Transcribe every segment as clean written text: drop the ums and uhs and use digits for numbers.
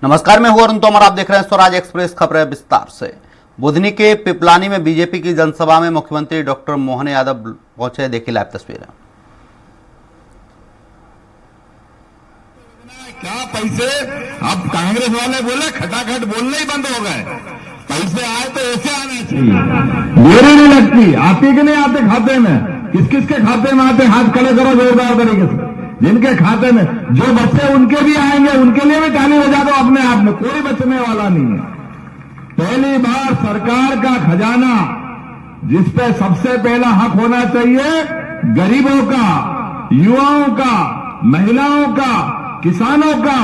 नमस्कार, मैं हूं अरुण तोमर। आप देख रहे हैं स्वराज एक्सप्रेस। खबरें विस्तार से। बुधनी के पिपलानी में बीजेपी की जनसभा में मुख्यमंत्री डॉक्टर मोहन यादव पहुंचे। देखिए लाइव तस्वीरें। क्या पैसे अब कांग्रेस वाले बोले खटाखट बोलने ही बंद हो गए। पैसे आए तो ऐसे आने चाहिए। देरी नहीं लगती। आते कि नहीं आते खाते में? किस किस के खाते में आते? हाथ खड़े करो जोरदार तरीके से। जिनके खाते में जो बच्चे उनके भी आएंगे, उनके लिए भी ताली बजा दो अपने आप में। कोई बचने वाला नहीं है। पहली बार सरकार का खजाना जिस पे सबसे पहला हक होना चाहिए, गरीबों का, युवाओं का, महिलाओं का, किसानों का,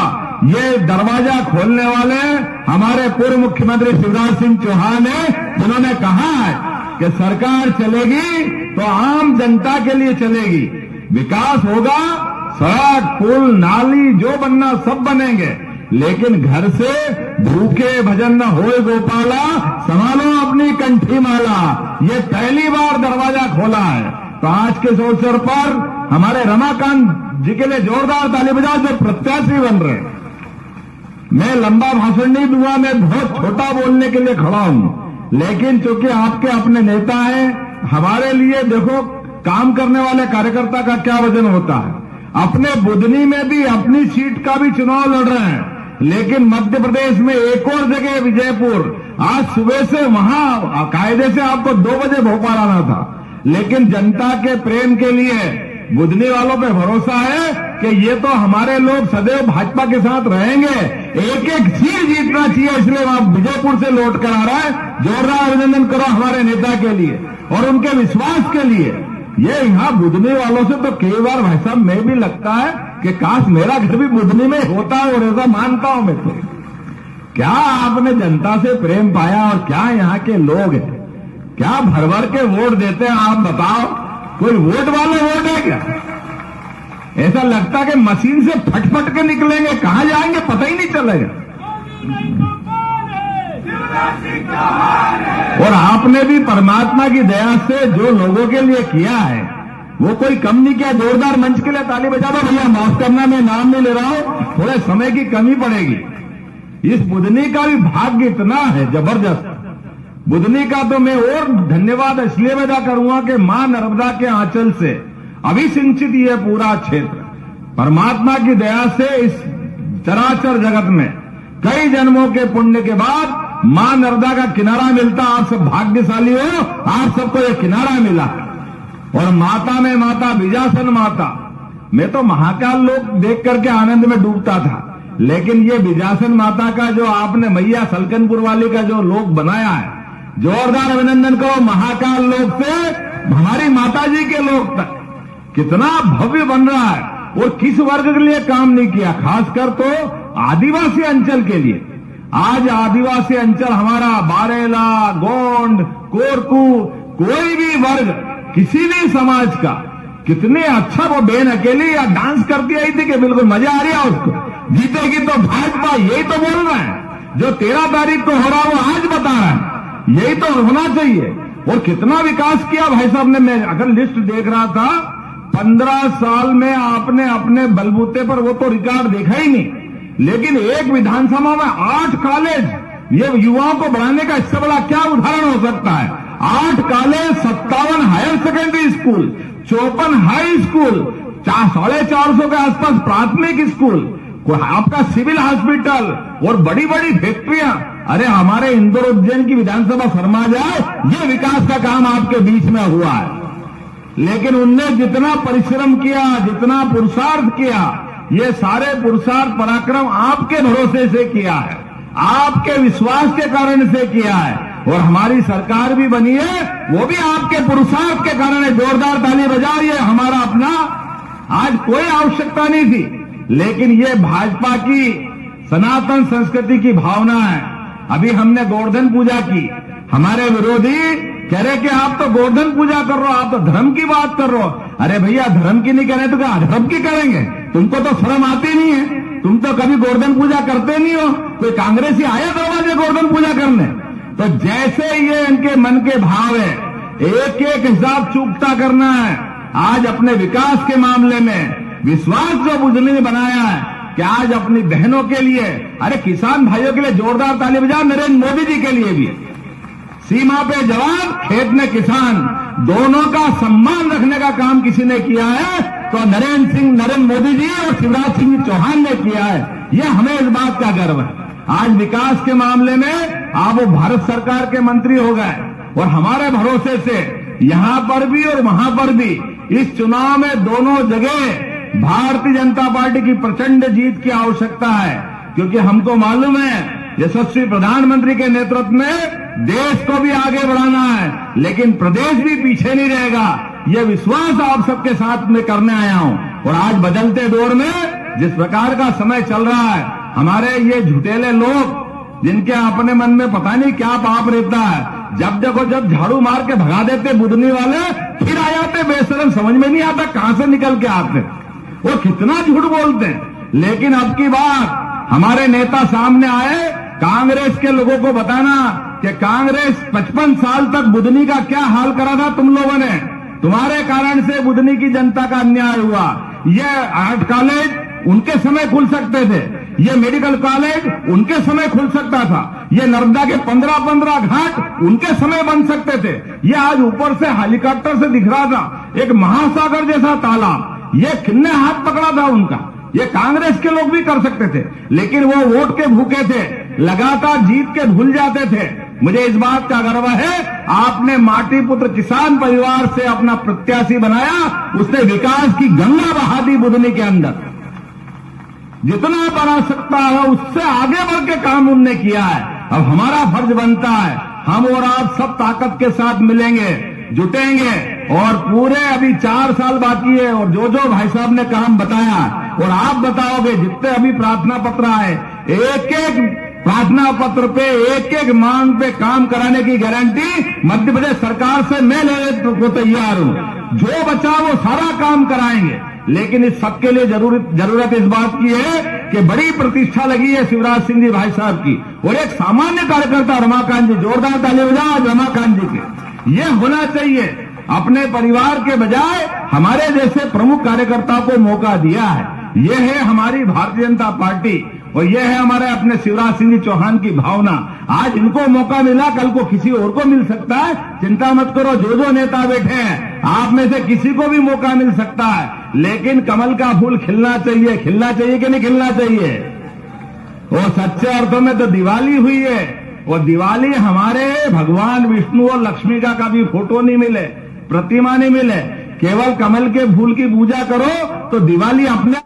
ये दरवाजा खोलने वाले हमारे पूर्व मुख्यमंत्री शिवराज सिंह चौहान है, जिन्होंने कहा है कि सरकार चलेगी तो आम जनता के लिए चलेगी। विकास होगा, सड़क, पुल, नाली जो बनना सब बनेंगे, लेकिन घर से भूखे भजन न होए गोपाला, संभालो अपनी कंठी माला। ये पहली बार दरवाजा खोला है। तो आज के इस अवसर पर हमारे रमाकांत जी के लिए जोरदार ताली बजाओ, जो प्रत्याशी बन रहे। मैं लंबा भाषण नहीं दूंगा, मैं बहुत छोटा बोलने के लिए खड़ा हूं, लेकिन चूंकि आपके अपने नेता हैं, हमारे लिए देखो काम करने वाले कार्यकर्ता का क्या वजन होता है। अपने बुधनी में भी अपनी सीट का भी चुनाव लड़ रहे हैं, लेकिन मध्य प्रदेश में एक और जगह विजयपुर, आज सुबह से वहां कायदे से आपको 2 बजे भोपाल आना था, लेकिन जनता के प्रेम के लिए बुधनी वालों पे भरोसा है कि ये तो हमारे लोग सदैव भाजपा के साथ रहेंगे, एक एक सीट जीतना चाहिए, इसलिए आप विजयपुर से लौट कर आ रहा है। जोरदार अभिनंदन करो हमारे नेता के लिए और उनके विश्वास के लिए। ये यहाँ बुधनी वालों से तो कई बार भाई साहब मैं भी लगता है कि काश मेरा घर भी बुधनी में होता है, और ऐसा मानता हूं मैं। तो क्या आपने जनता से प्रेम पाया और क्या यहाँ के लोग हैं, क्या भर भर के वोट देते हैं आप बताओ? कोई वोट वाले वोट है क्या? ऐसा लगता है कि मशीन से फटफट के निकलेंगे, कहां जाएंगे पता ही नहीं चलेगा। और आपने भी परमात्मा की दया से जो लोगों के लिए किया है वो कोई कम नहीं किया। जोरदार मंच के लिए ताली बजा दो भैया। माफ करना, मैं नाम नहीं ले रहा हूं, थोड़े समय की कमी पड़ेगी। इस बुधनी का भी भाग्य इतना है जबरदस्त। बुधनी का तो मैं और धन्यवाद इसलिए अदा करूंगा कि मां नर्मदा के आंचल से अभी सिंचित ये पूरा क्षेत्र परमात्मा की दया से इस चराचर जगत में कई जन्मों के पुण्य के बाद मां नर्मदा का किनारा मिलता। आप सब भाग्यशाली हो, आप सबको ये किनारा मिला। और माता में माता, विजासन माता, मैं तो महाकाल लोक देख करके आनंद में डूबता था, लेकिन ये विजासन माता का जो आपने मैया सलकनपुर वाली का जो लोक बनाया है, जोरदार अभिनंदन करो। महाकाल लोक से हमारी माता जी के लोक तक कितना भव्य बन रहा है, और किस वर्ग के लिए काम नहीं किया, खासकर तो आदिवासी अंचल के लिए। आज आदिवासी अंचल हमारा बारेला, गोंड, कोरकू, कोई भी वर्ग, किसी भी समाज का, कितने अच्छा वो बेन अकेली या डांस करती आई थी कि बिल्कुल मजा आ रहा है उसको। जीतेगी तो भाजपा, यही तो बोल रहे हैं। जो 13 तारीख को हो रहा वो आज बता रहा है, यही तो होना चाहिए। और कितना विकास किया भाई साहब ने। मैं अगर लिस्ट देख रहा था, 15 साल में आपने अपने बलबूते पर वो तो रिकॉर्ड देखा ही नहीं, लेकिन एक विधानसभा में 8 कॉलेज, ये युवाओं को बढ़ाने का इससे बड़ा क्या उदाहरण हो सकता है। 8 college, 57 higher secondary school, 54 high school, 450 के आसपास प्राथमिक स्कूल, आपका सिविल हॉस्पिटल और बड़ी बड़ी फैक्ट्रियां। अरे हमारे इंदौर उज्जैन की विधानसभा शर्मा जाए, ये विकास का काम आपके बीच में हुआ है। लेकिन उनने जितना परिश्रम किया, जितना पुरुषार्थ किया, ये सारे पुरुषार्थ पराक्रम आपके भरोसे से किया है, आपके विश्वास के कारण से किया है। और हमारी सरकार भी बनी है, वो भी आपके पुरुषार्थ के कारण है। जोरदार ताली बजाओ। ये हमारा अपना आज कोई आवश्यकता नहीं थी, लेकिन ये भाजपा की सनातन संस्कृति की भावना है। अभी हमने गोवर्धन पूजा की, हमारे विरोधी कह रहे कि आप तो गोवर्धन पूजा कर रहे हो, आप तो धर्म की बात कर रहे हो। अरे भैया, धर्म की नहीं कह रहे तो क्या अधर्म की करेंगे? तुमको तो शर्म आती नहीं है, तुम तो कभी गोवर्धन पूजा करते नहीं हो। कोई कांग्रेसी आया दरवाजे गोवर्धन पूजा करने? तो जैसे ये इनके मन के भाव है, एक एक हिसाब चूकता करना है। आज अपने विकास के मामले में विश्वास जो बुधनी ने बनाया है, कि आज अपनी बहनों के लिए, अरे किसान भाइयों के लिए जोरदार ताली बजाओ, नरेंद्र मोदी जी के लिए भी। सीमा पे जवान, खेत में किसान, दोनों का सम्मान रखने का काम किसी ने किया है तो नरेंद्र मोदी जी और शिवराज सिंह चौहान ने किया है। ये हमें इस बात का गर्व है। आज विकास के मामले में आप वो भारत सरकार के मंत्री हो गए और हमारे भरोसे से यहां पर भी और वहां पर भी इस चुनाव में दोनों जगह भारतीय जनता पार्टी की प्रचंड जीत की आवश्यकता है, क्योंकि हमको मालूम है यशस्वी प्रधानमंत्री के नेतृत्व में देश को भी आगे बढ़ाना है, लेकिन प्रदेश भी पीछे नहीं रहेगा। यह विश्वास आप सबके साथ में करने आया हूं। और आज बदलते दौर में जिस प्रकार का समय चल रहा है, हमारे ये झुटेले लोग जिनके अपने मन में पता नहीं क्या पाप रहता है, जब देखो जब झाड़ू मार के भगा देते बुदनी वाले, फिर आ जाते बेशरम, समझ में नहीं आता कहां से निकल के आते, वो कितना झूठ बोलते हैं। लेकिन अब की बात हमारे नेता सामने आए, कांग्रेस के लोगों को बताना कि कांग्रेस 55 साल तक बुदनी का क्या हाल करा था तुम लोगों ने, तुम्हारे कारण से बुदनी की जनता का अन्याय हुआ। ये आर्ट कॉलेज उनके समय खुल सकते थे, ये मेडिकल कॉलेज उनके समय खुल सकता था, ये नर्मदा के 15-15 घाट उनके समय बन सकते थे। ये आज ऊपर से हेलीकॉप्टर से दिख रहा था एक महासागर जैसा तालाब, ये किन्ने हाथ पकड़ा था उनका। ये कांग्रेस के लोग भी कर सकते थे, लेकिन वो वोट के भूखे थे, लगातार जीत के भूल जाते थे। मुझे इस बात का गर्व है, आपने माटी पुत्र किसान परिवार से अपना प्रत्याशी बनाया, उसने विकास की गंगा बहा दी बुदनी के अंदर। जितना बना सकता है उससे आगे बढ़ के काम उनने किया है। अब हमारा फर्ज बनता है, हम और आप सब ताकत के साथ मिलेंगे, जुटेंगे और पूरे अभी 4 साल बाकी है और जो जो भाई साहब ने काम बताया और आप बताओगे, जितने अभी प्रार्थना पत्र आए, एक एक प्रार्थना पत्र पे एक एक मांग पे काम कराने की गारंटी मध्य प्रदेश सरकार से मैं लेने को तैयार हूं। जो बचा वो सारा काम कराएंगे, लेकिन इस सबके लिए जरूरत इस बात की है कि बड़ी प्रतिष्ठा लगी है शिवराज सिंह जी भाई साहब की और एक सामान्य कार्यकर्ता रमाकांत जी, जोरदार ताली बजाओ रमाकांत जी के। ये होना चाहिए, अपने परिवार के बजाय हमारे जैसे प्रमुख कार्यकर्ताओं को मौका दिया है। ये है हमारी भारतीय जनता पार्टी और ये है हमारे अपने शिवराज सिंह जी चौहान की भावना। आज इनको मौका मिला, कल को किसी और को मिल सकता है। चिंता मत करो, जो नेता बैठे हैं आप में से किसी को भी मौका मिल सकता है, लेकिन कमल का फूल खिलना चाहिए कि नहीं खिलना चाहिए। और सच्चे अर्थों में तो दिवाली हुई है और दिवाली हमारे भगवान विष्णु और लक्ष्मी का कभी फोटो नहीं मिले, प्रतिमा नहीं मिले, केवल कमल के फूल की पूजा करो तो दिवाली अपने